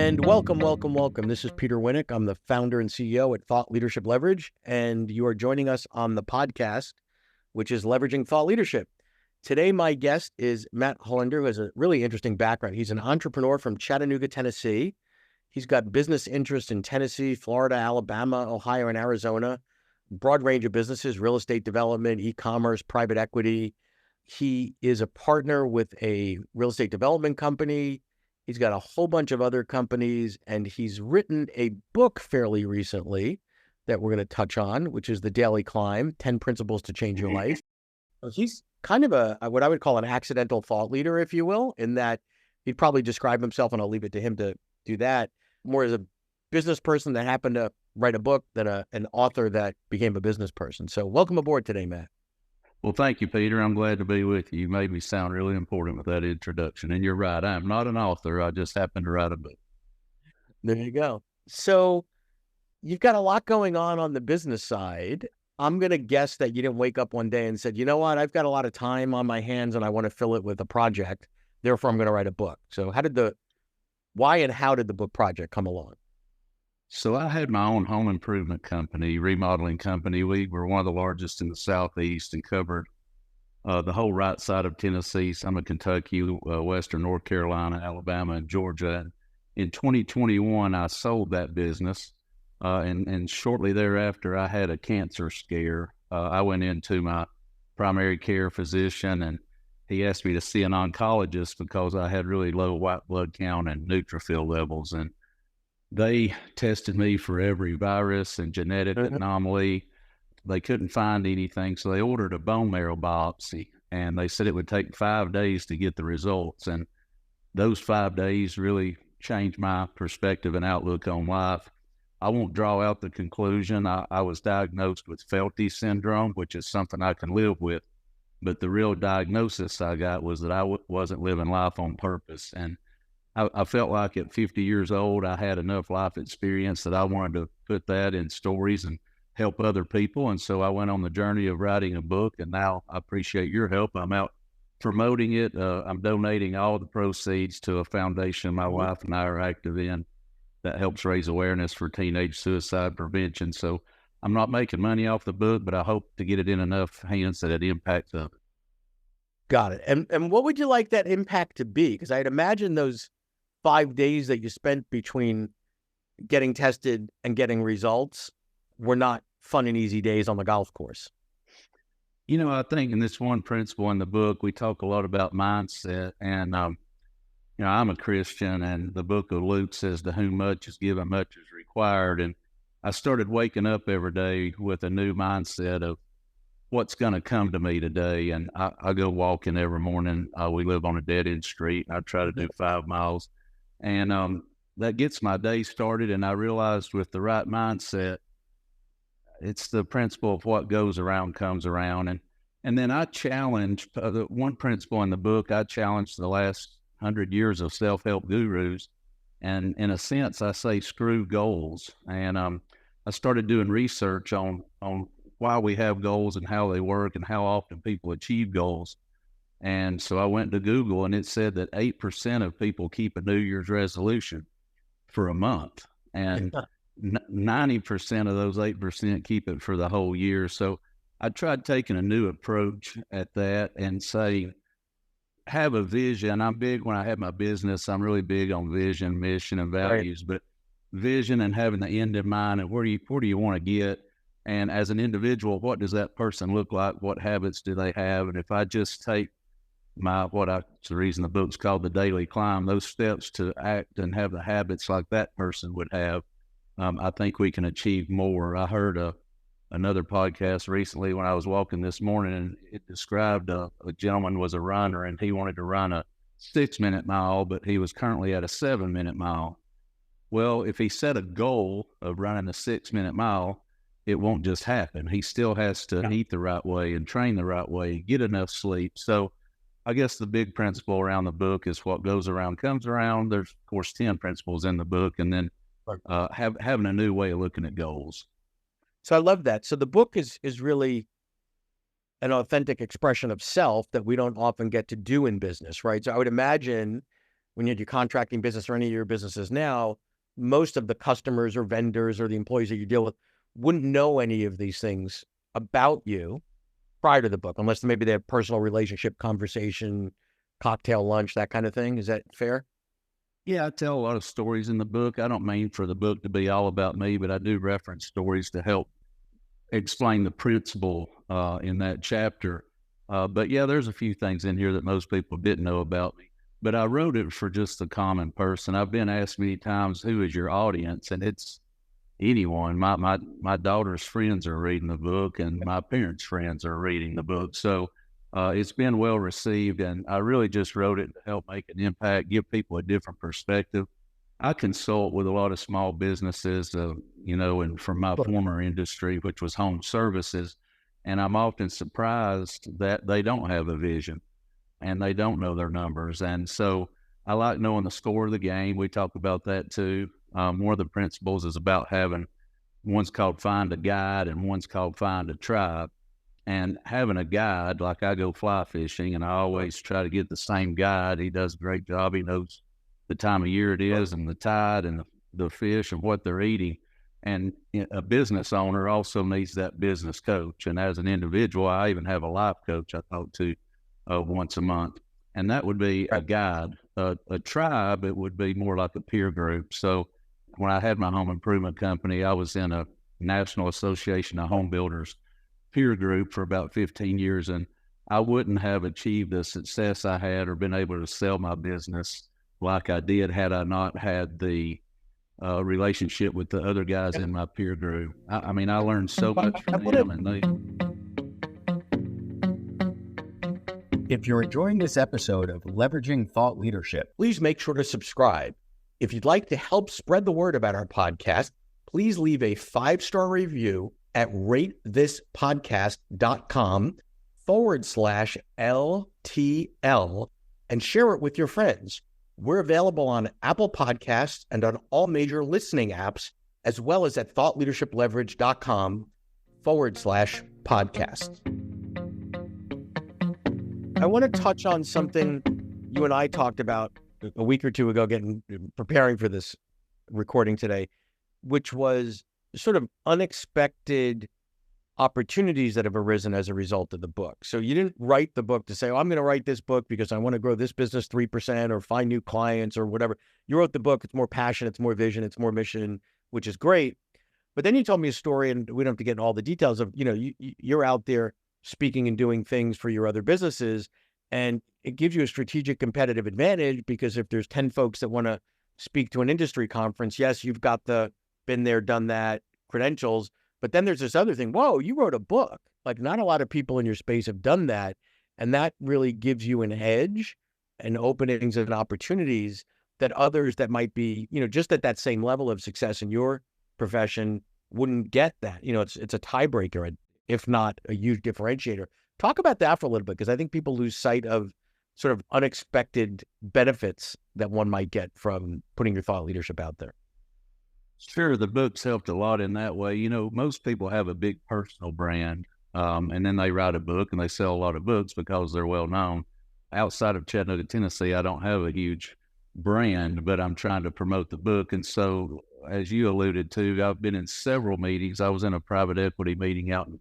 And welcome, welcome, welcome. This is Peter Winnick. I'm the founder and CEO at Thought Leadership Leverage, and you are joining us on the podcast, which is Leveraging Thought Leadership. Today, my guest is Matt Hullander, who has a really interesting background. He's an entrepreneur from Chattanooga, Tennessee. He's got business interests in Tennessee, Florida, Alabama, Ohio, and Arizona. Broad range of businesses, real estate development, e-commerce, private equity. He is a partner with a real estate development company. He's got a whole bunch of other companies, and he's written a book fairly recently that we're going to touch on, which is The Daily Climb, 10 Principles to Change Your Life. He's kind of what I would call an accidental thought leader, if you will, in that he'd probably describe himself, and I'll leave it to him to do that, more as a business person that happened to write a book than an author that became a business person. So welcome aboard today, Matt. Well, thank you, Peter. I'm glad to be with you. You made me sound really important with that introduction. And you're right. I'm not an author. I just happen to write a book. There you go. So you've got a lot going on the business side. I'm going to guess that you didn't wake up one day and said, you know what, I've got a lot of time on my hands and I want to fill it with a project. Therefore, I'm going to write a book. So why and how did the book project come along? So I had my own home improvement company, remodeling company. We were one of the largest in the Southeast and covered the whole right side of Tennessee, some of Kentucky, Western North Carolina, Alabama, and Georgia. And in 2021, I sold that business. And shortly thereafter, I had a cancer scare. I went into my primary care physician, and he asked me to see an oncologist because I had really low white blood count and neutrophil levels. And they tested me for every virus and genetic anomaly. They couldn't find anything, so they ordered a bone marrow biopsy, and they said it would take 5 days to get the results. And those 5 days really changed my perspective and outlook on life. I won't draw out the conclusion. I was diagnosed with Felty syndrome, which is something I can live with. But the real diagnosis I got was that I wasn't living life on purpose. And I felt like at 50 years old, I had enough life experience that I wanted to put that in stories and help other people. And so I went on the journey of writing a book, and now I appreciate your help. I'm out promoting it. I'm donating all the proceeds to a foundation my wife and I are active in that helps raise awareness for teenage suicide prevention. So I'm not making money off the book, but I hope to get it in enough hands that it impacts others. Got it. And what would you like that impact to be? Because I'd imagine those 5 days that you spent between getting tested and getting results were not fun and easy days on the golf course. You know, I think in this one principle in the book, we talk a lot about mindset. And, you know, I'm a Christian, and the book of Luke says, to whom much is given, much is required. And I started waking up every day with a new mindset of what's going to come to me today. And I go walking every morning. We live on a dead-end street. I try to do 5 miles. And that gets my day started. And I realized with the right mindset, it's the principle of what goes around comes around. And then I challenge the one principle in the book. I challenged the last 100 years of self-help gurus. And in a sense, I say, screw goals. And I started doing research on why we have goals and how they work and how often people achieve goals. And so I went to Google, and it said that 8% of people keep a New Year's resolution for a month, and 90% of those 8% keep it for the whole year. So I tried taking a new approach at that and say, have a vision. I'm big when I have my business. I'm really big on vision, mission, and values, but vision and having the end in mind, and where do you want to get? And as an individual, what does that person look like? What habits do they have? And if I just take it's the reason the book's called The Daily Climb, those steps to act and have the habits like that person would have, I think we can achieve more. I heard another podcast recently when I was walking this morning, and it described a gentleman was a runner, and he wanted to run a 6-minute mile, but he was currently at a 7-minute mile. Well, if he set a goal of running a 6-minute mile, it won't just happen. He still has to eat the right way and train the right way, get enough sleep. So I guess the big principle around the book is what goes around comes around. There's, of course, 10 principles in the book, and then having a new way of looking at goals. So I love that. So the book is really an authentic expression of self that we don't often get to do in business, right? So I would imagine when you had your contracting business or any of your businesses now, most of the customers or vendors or the employees that you deal with wouldn't know any of these things about you prior to the book, unless maybe they have personal relationship conversation, cocktail lunch, that kind of thing. Is that fair? Yeah, I tell a lot of stories in the book. I don't mean for the book to be all about me, but I do reference stories to help explain the principle in that chapter. But yeah, there's a few things in here that most people didn't know about me. But I wrote it for just the common person. I've been asked many times, who is your audience? And it's anyone. My daughter's friends are reading the book, and my parents' friends are reading the book. So it's been well received, and I really just wrote it to help make an impact, give people a different perspective. I consult with a lot of small businesses, and from my former industry, which was home services, and I'm often surprised that they don't have a vision and they don't know their numbers. And so I like knowing the score of the game. We talk about that too. One of the principles is about having, one's called Find a Guide and one's called Find a Tribe. And having a guide, like I go fly fishing and I always try to get the same guide. He does a great job. He knows the time of year it is and the tide and the fish and what they're eating. And a business owner also needs that business coach. And as an individual, I even have a life coach I talk to once a month. And that would be a guide. A tribe, it would be more like a peer group. So when I had my home improvement company, I was in a National Association of Home Builders peer group for about 15 years, and I wouldn't have achieved the success I had or been able to sell my business like I did had I not had the relationship with the other guys in my peer group. I mean, I learned so much from them, and they. If you're enjoying this episode of Leveraging Thought Leadership, please make sure to subscribe. If you'd like to help spread the word about our podcast, please leave a 5-star review at ratethispodcast.com/LTL and share it with your friends. We're available on Apple Podcasts and on all major listening apps, as well as at thoughtleadershipleverage.com/podcast. I want to touch on something you and I talked about a week or two ago, preparing for this recording today, which was sort of unexpected opportunities that have arisen as a result of the book. So you didn't write the book to say, oh, I'm going to write this book because I want to grow this business 3% or find new clients or whatever. You wrote the book. It's more passion. It's more vision. It's more mission, which is great. But then you told me a story, and we don't have to get in all the details of, you're out there speaking and doing things for your other businesses, and it gives you a strategic competitive advantage because if there's 10 folks that want to speak to an industry conference, yes, you've got the been there, done that credentials, but then there's this other thing. Whoa, you wrote a book. Like, not a lot of people in your space have done that. And that really gives you an edge and openings and opportunities that others that might be, just at that same level of success in your profession wouldn't get that. It's a tiebreaker, if not a huge differentiator. Talk about that for a little bit, because I think people lose sight of sort of unexpected benefits that one might get from putting your thought leadership out there. Sure, the book's helped a lot in that way. Most people have a big personal brand, and then they write a book and they sell a lot of books because they're well known. Outside of Chattanooga, Tennessee, I don't have a huge brand, but I'm trying to promote the book. And so, as you alluded to, I've been in several meetings. I was in a private equity meeting out in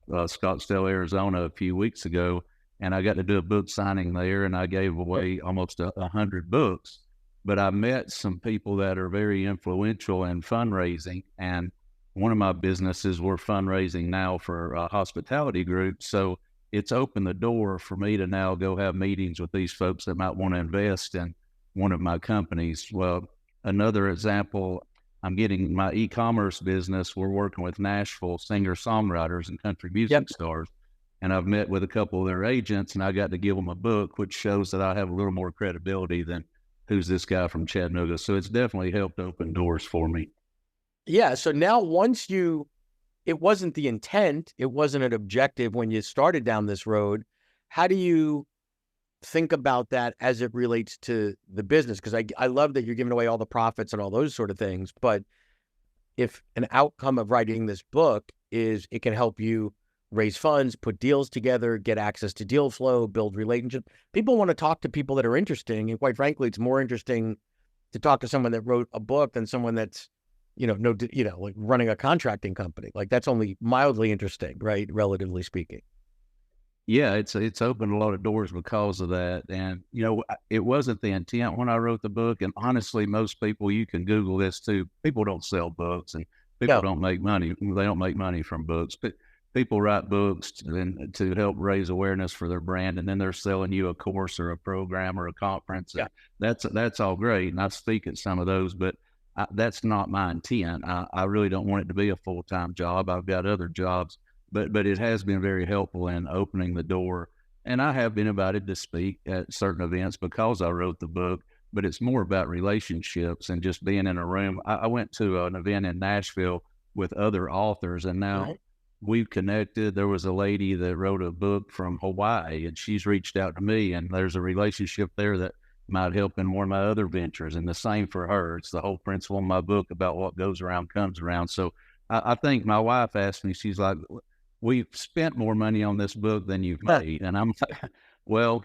Scottsdale, Arizona a few weeks ago, and I got to do a book signing there, and I gave away almost 100 books. But I met some people that are very influential in fundraising, and one of my businesses, we're fundraising now for a hospitality group. So it's opened the door for me to now go have meetings with these folks that might want to invest in one of my companies. Well, another example, I'm getting my e-commerce business. We're working with Nashville singer-songwriters and country music stars. And I've met with a couple of their agents, and I got to give them a book, which shows that I have a little more credibility than who's this guy from Chattanooga. So it's definitely helped open doors for me. Yeah. So now it wasn't the intent, it wasn't an objective when you started down this road. How do you think about that as it relates to the business? Because I love that you're giving away all the profits and all those sort of things. But if an outcome of writing this book is it can help you raise funds, put deals together, get access to deal flow, build relationships. People want to talk to people that are interesting. And quite frankly, it's more interesting to talk to someone that wrote a book than someone that's, like running a contracting company. Like that's only mildly interesting, right? Relatively speaking. Yeah, it's opened a lot of doors because of that. And, it wasn't the intent when I wrote the book. And honestly, most people, you can Google this too. People don't sell books and people No. don't make money. They don't make money from books, but people write books to help raise awareness for their brand. And then they're selling you a course or a program or a conference. Yeah. That's all great. And I speak at some of those, but that's not my intent. I really don't want it to be a full-time job. I've got other jobs. But it has been very helpful in opening the door. And I have been invited to speak at certain events because I wrote the book, but it's more about relationships and just being in a room. I went to an event in Nashville with other authors, and now we've connected. There was a lady that wrote a book from Hawaii, and she's reached out to me, and there's a relationship there that might help in one of my other ventures. And the same for her. It's the whole principle in my book about what goes around comes around. So I think my wife asked me, she's like, we've spent more money on this book than you've made. And I'm like, well,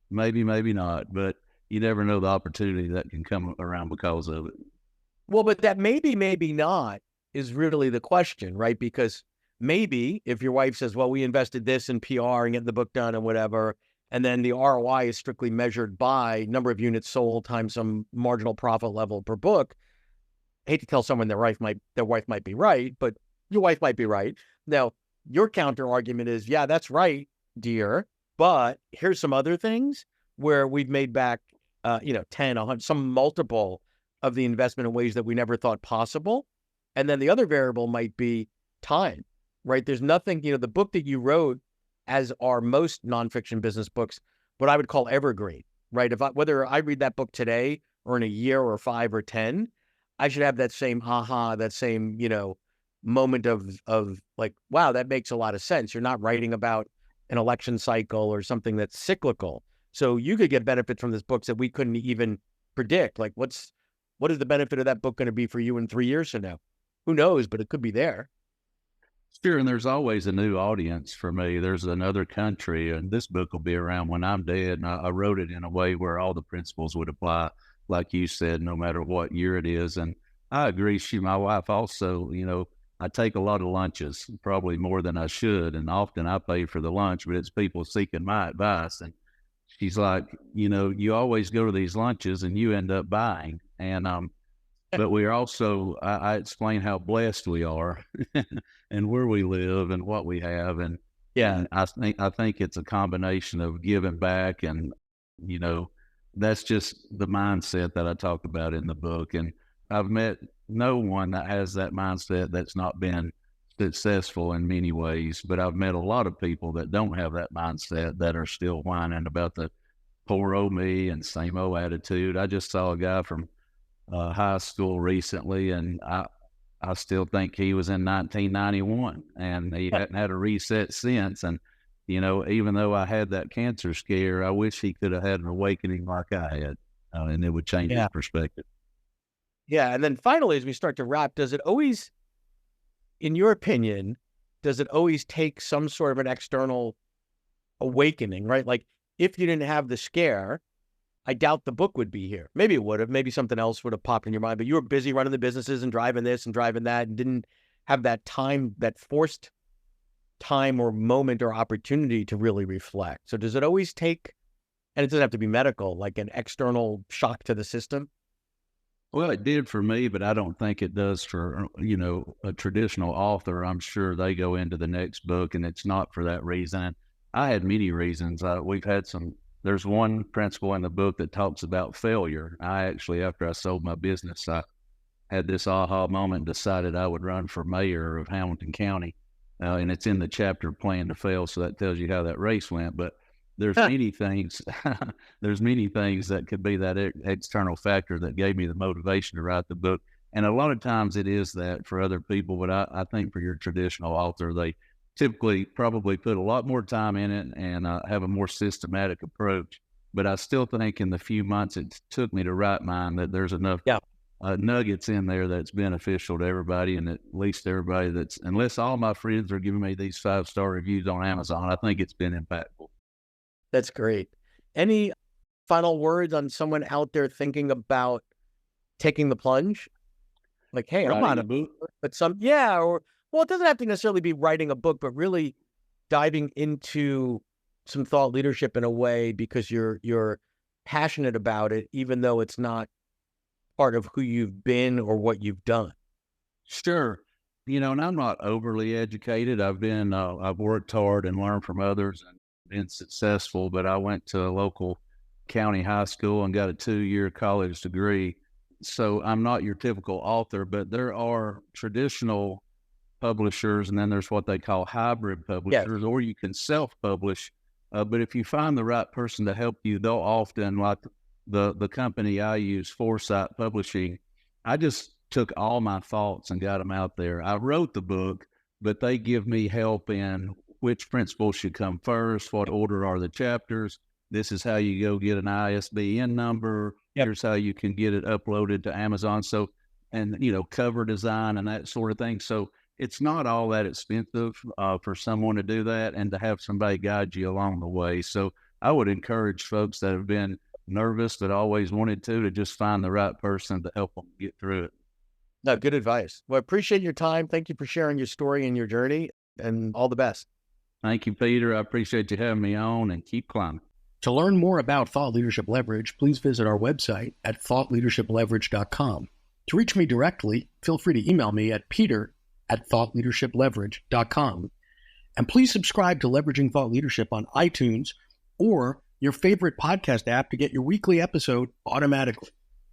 maybe not, but you never know the opportunity that can come around because of it. Well, but that maybe not is really the question, right? Because maybe if your wife says, well, we invested this in PR and getting the book done and whatever, and then the ROI is strictly measured by number of units sold times some marginal profit level per book. I hate to tell someone their wife might be right, but your wife might be right. Now, your counter argument is, yeah, that's right, dear, but here's some other things where we've made back, 10, 100, some multiple of the investment in ways that we never thought possible. And then the other variable might be time, right? There's nothing, the book that you wrote, as are most nonfiction business books, what I would call evergreen, right? Whether I read that book today or in a year or 5 or 10, I should have that same aha, that same, moment of like, wow, that makes a lot of sense. You're not writing about an election cycle or something that's cyclical. So you could get benefits from this book that we couldn't even predict. Like what is the benefit of that book going to be for you in 3 years from now? Who knows, but it could be there. Sure. And there's always a new audience for me. There's another country, and this book will be around when I'm dead. And I wrote it in a way where all the principles would apply, like you said, no matter what year it is. And I agree. My wife also, I take a lot of lunches, probably more than I should, and often I pay for the lunch, but it's people seeking my advice. And she's like, you always go to these lunches and you end up buying. And but we're also, I explain how blessed we are and where we live and what we have. And Yeah, I think it's a combination of giving back and, that's just the mindset that I talk about in the book. And I've met no one that has that mindset that's not been successful in many ways, but I've met a lot of people that don't have that mindset that are still whining about the poor old me and same old attitude. I just saw a guy from high school recently, and I still think he was in 1991, and he hadn't had a reset since. And even though I had that cancer scare, I wish he could have had an awakening like I had, and it would change his perspective. Yeah. And then finally, as we start to wrap, in your opinion, does it always take some sort of an external awakening, right? Like if you didn't have the scare, I doubt the book would be here. Maybe it would have, maybe something else would have popped in your mind, but you were busy running the businesses and driving this and driving that and didn't have that time, that forced time or moment or opportunity to really reflect. So does it always take, and it doesn't have to be medical, like an external shock to the system? Well, it did for me, but I don't think it does for, a traditional author. I'm sure they go into the next book and it's not for that reason. I had many reasons. There's one principle in the book that talks about failure. I actually, after I sold my business, I had this aha moment and decided I would run for mayor of Hamilton County. And it's in the chapter Plan to Fail. So that tells you how that race went. But there's many things, there's many things that could be that external factor that gave me the motivation to write the book. And a lot of times it is that for other people, but I think for your traditional author, they typically probably put a lot more time in it and have a more systematic approach. But I still think in the few months it took me to write mine that there's enough nuggets in there that's beneficial to everybody, and at least everybody unless all my friends are giving me these 5-star reviews on Amazon, I think it's been impactful. That's great. Any final words on someone out there thinking about taking the plunge? Like, hey, I'm not a book, but well, it doesn't have to necessarily be writing a book, but really diving into some thought leadership in a way because you're passionate about it, even though it's not part of who you've been or what you've done. Sure. And I'm not overly educated. I've worked hard and learned from others and been successful, but I went to a local county high school and got a 2-year college degree. So I'm not your typical author, but there are traditional publishers, and then there's what they call hybrid publishers, or you can self-publish. But if you find the right person to help you, they'll often, like the company I use, Foresight Publishing, I just took all my thoughts and got them out there. I wrote the book, but they give me help in which principles should come first, what order are the chapters, this is how you go get an ISBN number, here's how you can get it uploaded to Amazon. So, and, cover design and that sort of thing. So it's not all that expensive for someone to do that and to have somebody guide you along the way. So I would encourage folks that have been nervous but always wanted to just find the right person to help them get through it. No, good advice. Well, I appreciate your time. Thank you for sharing your story and your journey, and all the best. Thank you, Peter. I appreciate you having me on, and keep climbing. To learn more about Thought Leadership Leverage, please visit our website at thoughtleadershipleverage.com. To reach me directly, feel free to email me at peter@thoughtleadershipleverage.com. And please subscribe to Leveraging Thought Leadership on iTunes or your favorite podcast app to get your weekly episode automatically.